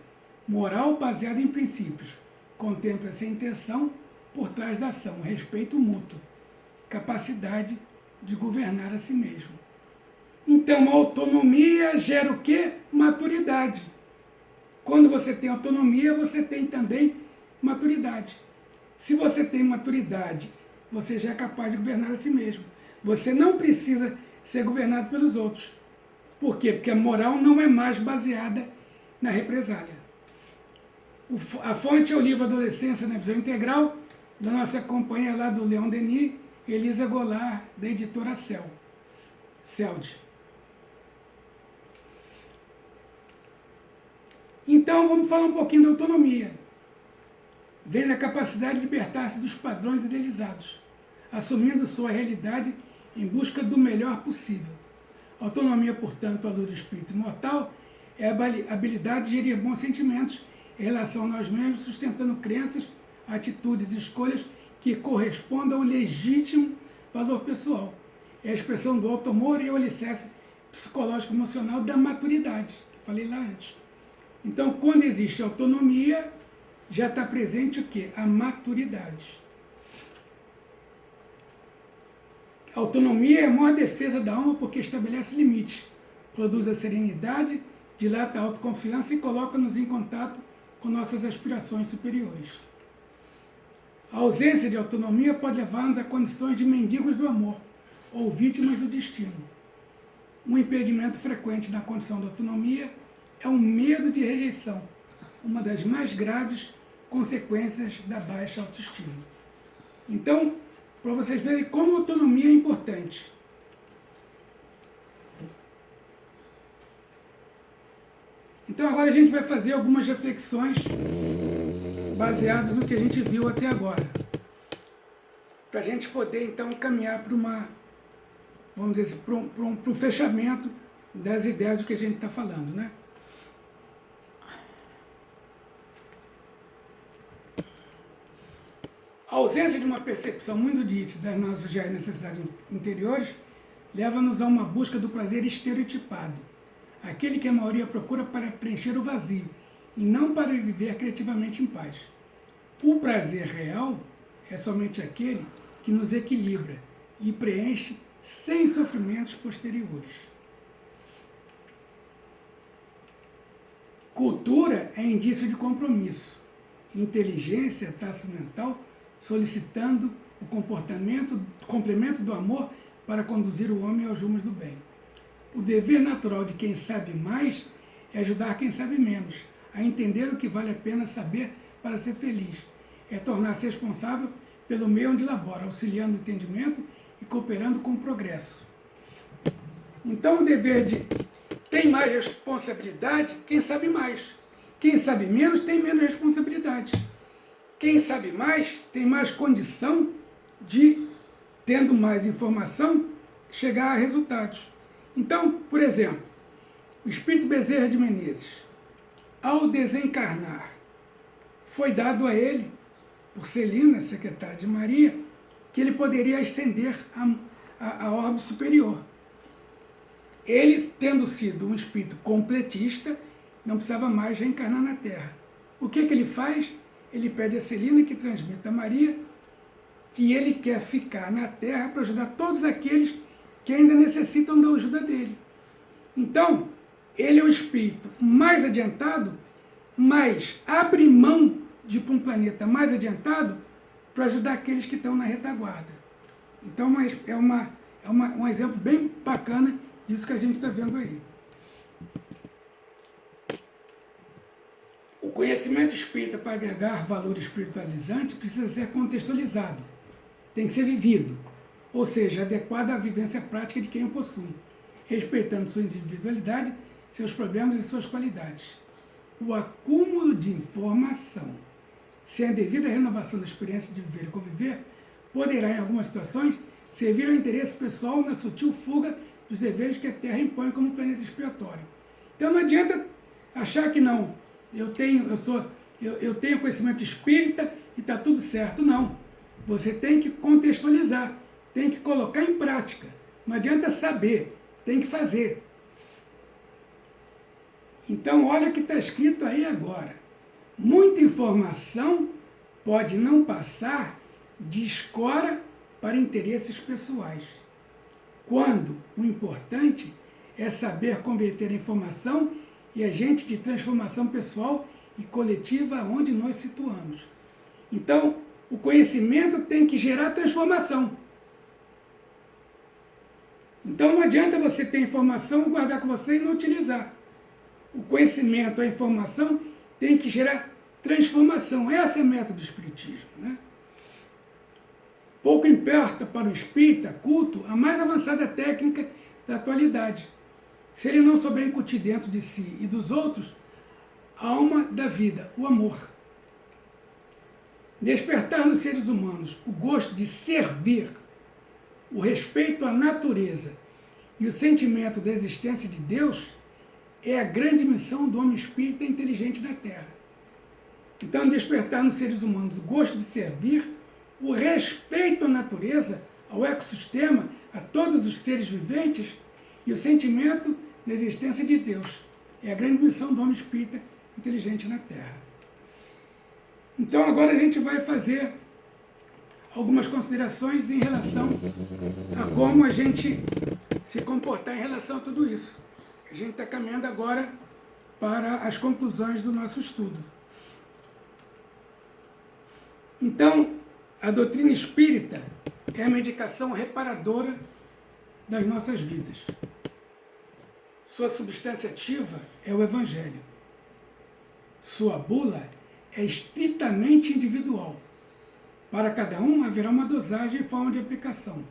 Moral baseada em princípios. Contempla-se a intenção por trás da ação. Respeito mútuo. Capacidade de governar a si mesmo. Então, a autonomia gera o quê? Maturidade. Quando você tem autonomia, você tem também maturidade. Se você tem maturidade, você já é capaz de governar a si mesmo. Você não precisa ser governado pelos outros. Por quê? Porque a moral não é mais baseada na represália. A fonte é o livro Adolescência na Visão Integral, da nossa companheira lá do Leon Denis, Elisa Goulart, da editora CELD. Então, vamos falar um pouquinho da autonomia. Vem da capacidade de libertar-se dos padrões idealizados, assumindo sua realidade em busca do melhor possível. Autonomia, portanto, à luz do espírito imortal, é a habilidade de gerir bons sentimentos em relação a nós mesmos, sustentando crenças, atitudes e escolhas que correspondam ao legítimo valor pessoal. É a expressão do alto amor e o alicerce psicológico emocional da maturidade, que eu falei lá antes. Então, quando existe autonomia, já está presente o quê? A maturidade. A autonomia é a maior defesa da alma porque estabelece limites, produz a serenidade, dilata a autoconfiança e coloca-nos em contato com nossas aspirações superiores. A ausência de autonomia pode levar-nos a condições de mendigos do amor ou vítimas do destino. Um impedimento frequente na condição da autonomia é o medo de rejeição, uma das mais graves consequências da baixa autoestima. Então, para vocês verem como a autonomia é importante. Então agora a gente vai fazer algumas reflexões baseadas no que a gente viu até agora. Para a gente poder então caminhar para uma, vamos dizer assim, para um fechamento das ideias do que a gente está falando, né? A ausência de uma percepção muito nítida das nossas já necessidades interiores leva-nos a uma busca do prazer estereotipado, aquele que a maioria procura para preencher o vazio e não para viver criativamente em paz. O prazer real é somente aquele que nos equilibra e preenche sem sofrimentos posteriores. Cultura é indício de compromisso. Inteligência é traço mental solicitando o complemento do amor para conduzir o homem aos rumos do bem. O dever natural de quem sabe mais é ajudar quem sabe menos a entender o que vale a pena saber para ser feliz. É tornar-se responsável pelo meio onde labora, auxiliando o entendimento e cooperando com o progresso. Então o dever de tem mais responsabilidade quem sabe mais. Quem sabe menos tem menos responsabilidade. Quem sabe mais tem mais condição de, tendo mais informação, chegar a resultados. Então, por exemplo, o Espírito Bezerra de Menezes, ao desencarnar, foi dado a ele, por Celina, secretária de Maria, que ele poderia ascender a orbe superior. Ele, tendo sido um espírito completista, não precisava mais reencarnar na Terra. O que ele faz? Ele pede a Celina que transmita a Maria que ele quer ficar na Terra para ajudar todos aqueles que ainda necessitam da ajuda dele. Então, ele é o espírito mais adiantado, mas abre mão de ir para um planeta mais adiantado para ajudar aqueles que estão na retaguarda. Então, é um exemplo bem bacana disso que a gente está vendo aí. O conhecimento espírita, para agregar valor espiritualizante, precisa ser contextualizado. Tem que ser vivido, ou seja, adequado à vivência prática de quem o possui, respeitando sua individualidade, seus problemas e suas qualidades. O acúmulo de informação, sem a devida renovação da experiência de viver e conviver, poderá, em algumas situações, servir ao interesse pessoal na sutil fuga dos deveres que a Terra impõe como planeta expiatório. Então não adianta achar que não, eu tenho conhecimento espírita e está tudo certo. Não. Você tem que contextualizar, tem que colocar em prática. Não adianta saber, tem que fazer. Então, olha o que está escrito aí agora. Muita informação pode não passar de escora para interesses pessoais, quando o importante é saber converter a informação e agente de transformação pessoal e coletiva onde nós situamos. Então, o conhecimento tem que gerar transformação. Então não adianta você ter informação, guardar com você e não utilizar. O conhecimento, a informação, tem que gerar transformação. Essa é a meta do Espiritismo, né? Pouco importa para o espírita culto a mais avançada técnica da atualidade. Se ele não souber incutir dentro de si e dos outros a alma da vida, o amor. Despertar nos seres humanos o gosto de servir, o respeito à natureza e o sentimento da existência de Deus é a grande missão do homem espírita inteligente da Terra. Então, despertar nos seres humanos o gosto de servir, o respeito à natureza, ao ecossistema, a todos os seres viventes e o sentimento da existência de Deus. É a grande missão do homem espírita inteligente na Terra. Então, agora a gente vai fazer algumas considerações em relação a como a gente se comportar em relação a tudo isso. A gente está caminhando agora para as conclusões do nosso estudo. Então, a doutrina espírita é a medicação reparadora das nossas vidas. Sua substância ativa é o Evangelho. Sua bula é estritamente individual. Para cada um haverá uma dosagem e forma de aplicação.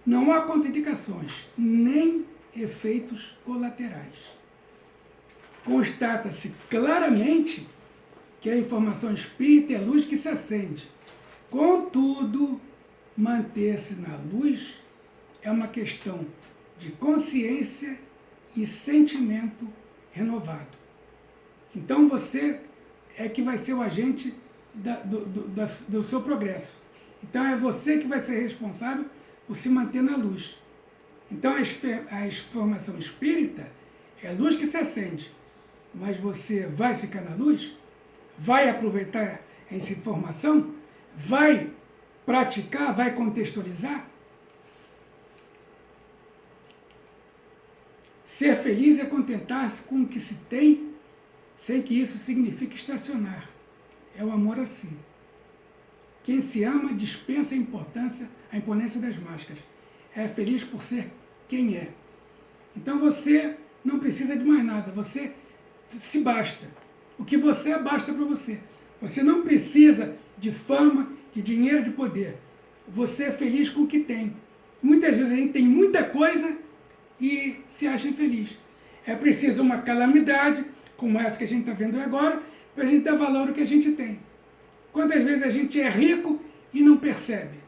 Não há contraindicações, nem efeitos colaterais. Constata-se claramente que a informação espírita é a luz que se acende. Contudo, manter-se na luz é uma questão de consciência e sentimento renovado. Então você é que vai ser o agente do seu progresso. Então é você que vai ser responsável por se manter na luz. Então a informação espírita é a luz que se acende. Mas você vai ficar na luz? Vai aproveitar essa informação? Vai praticar, vai contextualizar. Ser feliz é contentar-se com o que se tem, sem que isso signifique estacionar. É o amor a si. Quem se ama dispensa a imponência das máscaras. É feliz por ser quem é. Então você não precisa de mais nada, você se basta. O que você é, basta para você. Você não precisa de fama, de dinheiro, de poder. Você é feliz com o que tem. Muitas vezes a gente tem muita coisa e se acha infeliz. É preciso uma calamidade, como essa que a gente está vendo agora, para a gente dar valor ao que a gente tem. Quantas vezes a gente é rico e não percebe?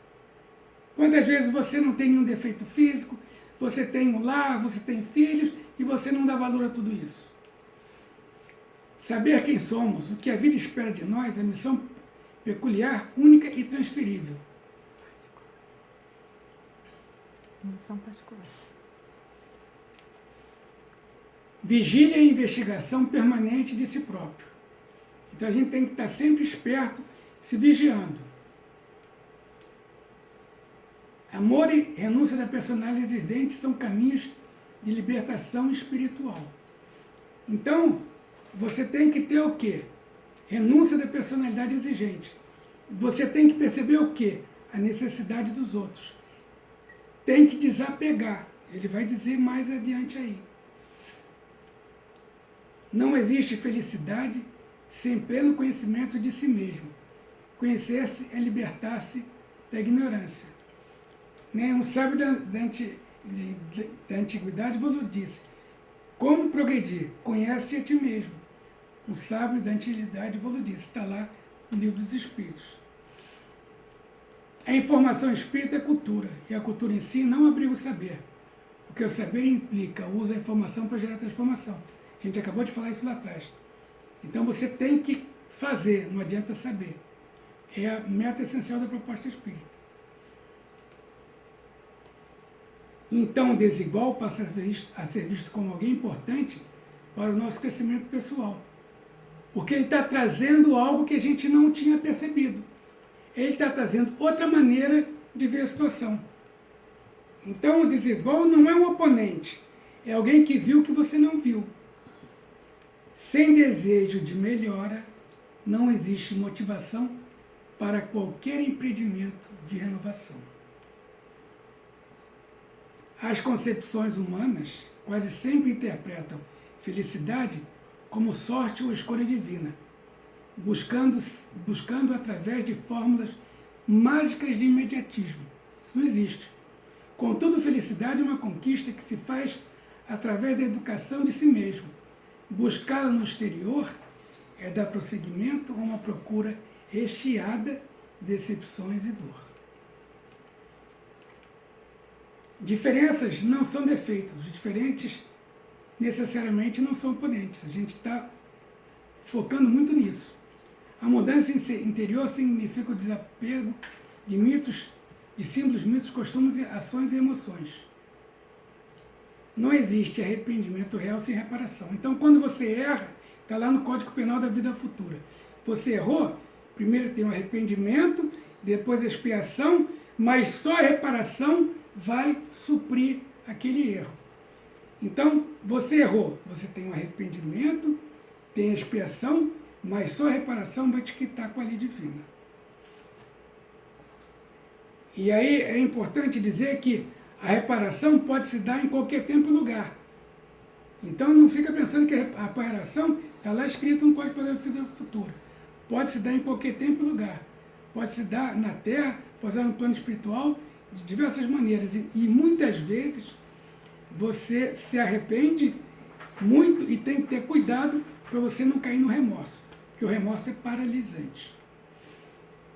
Quantas vezes você não tem nenhum defeito físico, você tem um lar, você tem filhos e você não dá valor a tudo isso? Saber quem somos, o que a vida espera de nós, é missão peculiar, única e transferível. Missão particular. Vigília e investigação permanente de si próprio. Então a gente tem que estar sempre esperto, se vigiando. Amor e renúncia da personalidade existente são caminhos de libertação espiritual. Então, você tem que ter o quê? Renúncia da personalidade exigente. Você tem que perceber o quê? A necessidade dos outros. Tem que desapegar. Ele vai dizer mais adiante aí. Não existe felicidade sem pleno conhecimento de si mesmo. Conhecer-se é libertar-se da ignorância. Um sábio da antiguidade disse: como progredir? Conhece-te a ti mesmo. Um sábio da antiguidade disse, está lá no Livro dos Espíritos. A informação espírita é cultura, e a cultura em si não abriga o saber, porque o saber implica o uso da informação para gerar transformação. A gente acabou de falar isso lá atrás. Então você tem que fazer, não adianta saber. É a meta essencial da proposta espírita. Então, o desigual passa a ser visto como alguém importante para o nosso crescimento pessoal. Porque ele está trazendo algo que a gente não tinha percebido. Ele está trazendo outra maneira de ver a situação. Então, o desigual não é um oponente, é alguém que viu o que você não viu. Sem desejo de melhora, não existe motivação para qualquer empreendimento de renovação. As concepções humanas quase sempre interpretam felicidade como sorte ou escolha divina, buscando através de fórmulas mágicas de imediatismo. Isso não existe. Contudo, felicidade é uma conquista que se faz através da educação de si mesmo. Buscá-la no exterior é dar prosseguimento a uma procura recheada de decepções e dor. Diferenças não são defeitos, os diferentes necessariamente não são oponentes. A gente está focando muito nisso. A mudança interior significa o desapego de mitos, de símbolos, mitos, costumes, ações e emoções. Não existe arrependimento real sem reparação. Então, quando você erra, está lá no Código Penal da Vida Futura. Você errou, primeiro tem o arrependimento, depois a expiação, mas só a reparação vai suprir aquele erro. Então, você errou, você tem o arrependimento, tem a expiação, mas só a reparação vai te quitar com a lei divina. E aí é importante dizer que a reparação pode se dar em qualquer tempo e lugar. Então não fica pensando que a reparação está lá escrito no Código da Vida Futura. Pode se dar em qualquer tempo e lugar. Pode se dar na Terra, pode se dar no plano espiritual, de diversas maneiras. E muitas vezes você se arrepende muito e tem que ter cuidado para você não cair no remorso, porque o remorso é paralisante.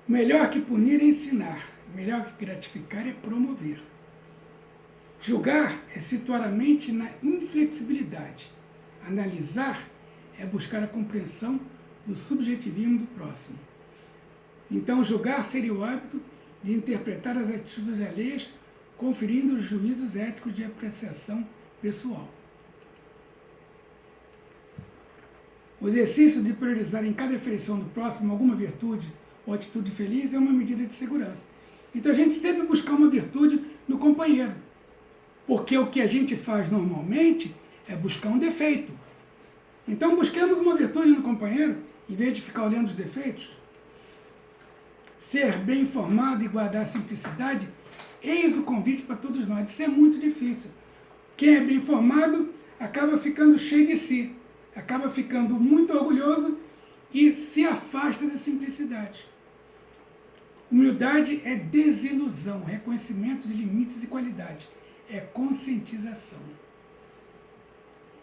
Melhor que punir é ensinar, melhor que gratificar é promover. Julgar é situar a mente na inflexibilidade. Analisar é buscar a compreensão do subjetivismo do próximo. Então, julgar seria o hábito de interpretar as atitudes alheias, conferindo os juízos éticos de apreciação pessoal. O exercício de priorizar em cada afeição do próximo alguma virtude ou atitude feliz é uma medida de segurança. Então a gente sempre buscar uma virtude no companheiro. Porque o que a gente faz normalmente é buscar um defeito. Então busquemos uma virtude no companheiro, em vez de ficar olhando os defeitos. Ser bem informado e guardar a simplicidade, eis o convite para todos nós. Isso é muito difícil. Quem é bem informado acaba ficando cheio de si, acaba ficando muito orgulhoso e se afasta da simplicidade. Humildade é desilusão, reconhecimento de limites e qualidades. É conscientização.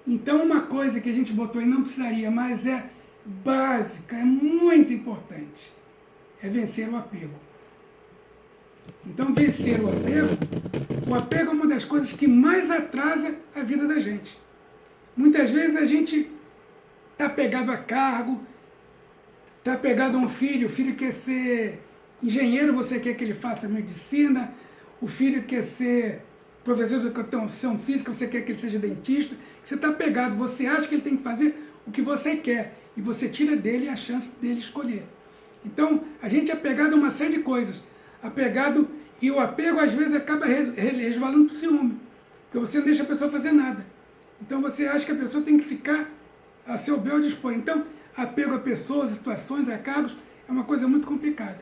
Então, uma coisa que a gente botou aí não precisaria, mas é básica, é muito importante, é vencer o apego. Então, vencer o apego é uma das coisas que mais atrasa a vida da gente. Muitas vezes a gente está apegado a cargo, está apegado a um filho, o filho quer ser engenheiro, você quer que ele faça medicina, o filho quer ser professor de educação física, você quer que ele seja dentista, você está apegado, você acha que ele tem que fazer o que você quer, e você tira dele a chance dele escolher. Então, a gente é apegado a uma série de coisas, e o apego às vezes acaba resvalando para o ciúme, porque você não deixa a pessoa fazer nada. Então você acha que a pessoa tem que ficar a seu bel dispor. Então, apego a pessoas, situações, a cargos, é uma coisa muito complicada.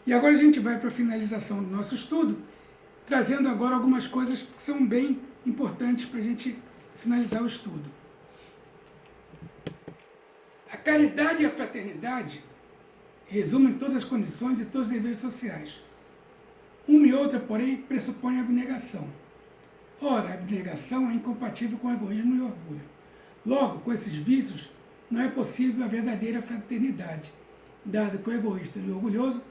E agora a gente vai para a finalização do nosso estudo, trazendo agora algumas coisas que são bem importantes para a gente finalizar o estudo. A caridade e a fraternidade resumem todas as condições e todos os deveres sociais. Uma e outra, porém, pressupõe a abnegação. Ora, a abnegação é incompatível com o egoísmo e o orgulho. Logo, com esses vícios, não é possível a verdadeira fraternidade, dado que o egoísta e o orgulhoso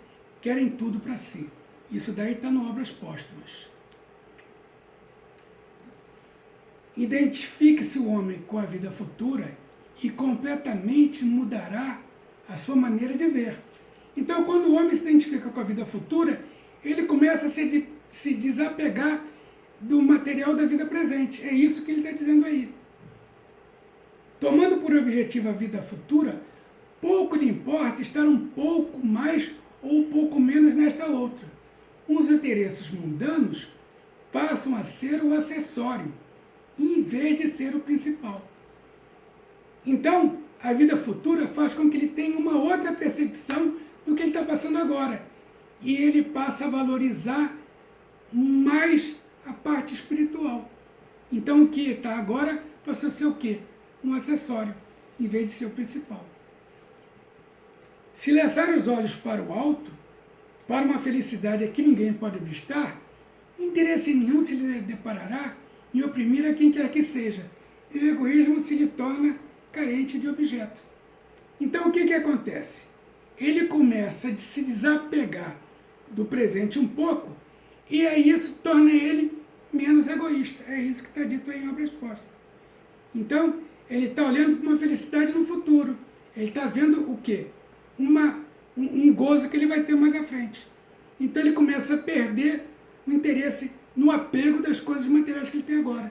querem tudo para si. Isso daí está no Obras Póstumas. Identifique-se o homem com a vida futura e completamente mudará a sua maneira de ver. Então, quando o homem se identifica com a vida futura, ele começa a se desapegar do material da vida presente. É isso que ele está dizendo aí. Tomando por objetivo a vida futura, pouco lhe importa estar um pouco mais ou um pouco menos nesta outra. Os interesses mundanos passam a ser o acessório, em vez de ser o principal. Então, a vida futura faz com que ele tenha uma outra percepção do que ele está passando agora. E ele passa a valorizar mais a parte espiritual. Então, o que está agora passa a ser o quê? Um acessório, em vez de ser o principal. Se lançar os olhos para o alto, para uma felicidade a que ninguém pode obstar, interesse nenhum se lhe deparará em oprimir a quem quer que seja, e o egoísmo se lhe torna carente de objeto. Então, o que acontece? Ele começa a se desapegar do presente um pouco, e aí isso torna ele menos egoísta. É isso que está dito aí em Obras Póstumas. Então, ele está olhando para uma felicidade no futuro. Ele está vendo o quê? Um gozo que ele vai ter mais à frente. Então, ele começa a perder o interesse no apego das coisas materiais que ele tem agora.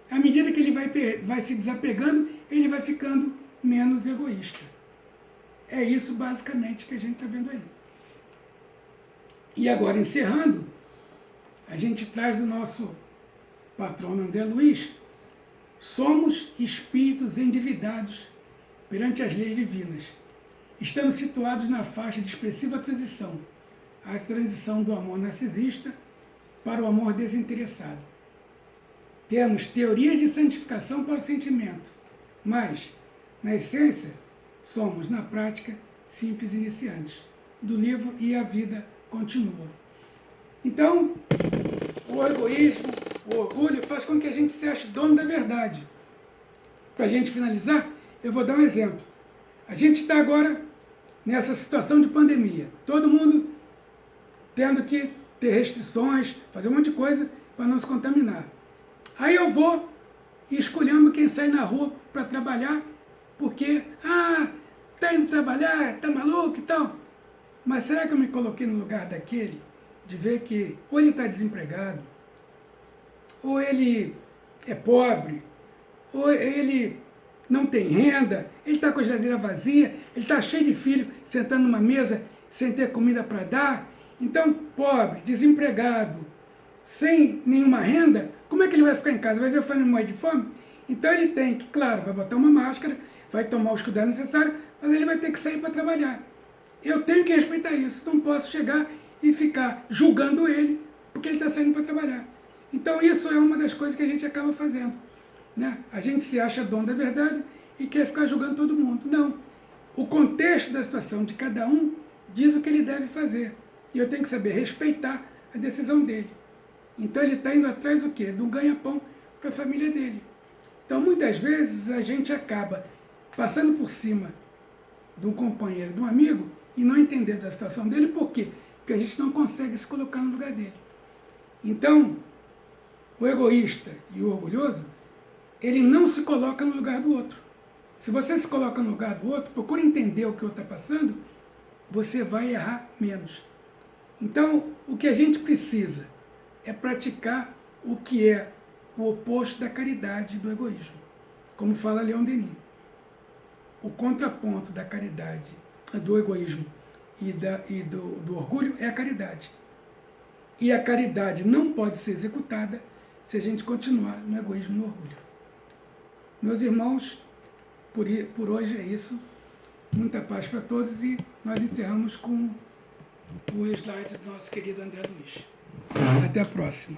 À medida que ele vai se desapegando, ele vai ficando menos egoísta. É isso, basicamente, que a gente está vendo aí. E agora, encerrando, a gente traz do nosso patrono André Luiz: somos espíritos endividados perante as leis divinas. Estamos situados na faixa de expressiva transição, a transição do amor narcisista para o amor desinteressado. Temos teorias de santificação para o sentimento, mas, na essência, somos, na prática, simples iniciantes do livro E a Vida Continua. Então, o egoísmo, o orgulho faz com que a gente se ache dono da verdade. Para a gente finalizar, eu vou dar um exemplo. A gente está agora nessa situação de pandemia. Todo mundo tendo que ter restrições, fazer um monte de coisa para não se contaminar. Aí eu vou e escolhendo quem sai na rua para trabalhar, porque, tá indo trabalhar, tá maluco e tal. Mas será que eu me coloquei no lugar daquele, de ver que ou ele está desempregado, ou ele é pobre, ou ele não tem renda, ele está com a geladeira vazia, ele está cheio de filho, sentando numa mesa sem ter comida para dar, Então, pobre, desempregado, sem nenhuma renda, como é que ele vai ficar em casa? Vai ver a família morrer de fome? Então ele tem que, claro, vai botar uma máscara, vai tomar os cuidados necessários, mas ele vai ter que sair para trabalhar. Eu tenho que respeitar isso, não posso chegar e ficar julgando ele porque ele está saindo para trabalhar. Então isso é uma das coisas que a gente acaba fazendo, né? A gente se acha dono da verdade e quer ficar julgando todo mundo. Não. O contexto da situação de cada um diz o que ele deve fazer. E eu tenho que saber respeitar a decisão dele. Então ele está indo atrás do quê? De um ganha-pão para a família dele. Então muitas vezes a gente acaba passando por cima de um companheiro, de um amigo, e não entendendo a situação dele. Por quê? Porque a gente não consegue se colocar no lugar dele. Então, o egoísta e o orgulhoso, ele não se coloca no lugar do outro. Se você se coloca no lugar do outro, procura entender o que o outro está passando, você vai errar menos. Então, o que a gente precisa é praticar o que é o oposto da caridade e do egoísmo. Como fala Leon Denis. O contraponto da caridade, do egoísmo e do orgulho é a caridade. E a caridade não pode ser executada se a gente continuar no egoísmo e no orgulho. Meus irmãos, por hoje é isso. Muita paz para todos e nós encerramos com o slide do nosso querido André Luiz. Até a próxima.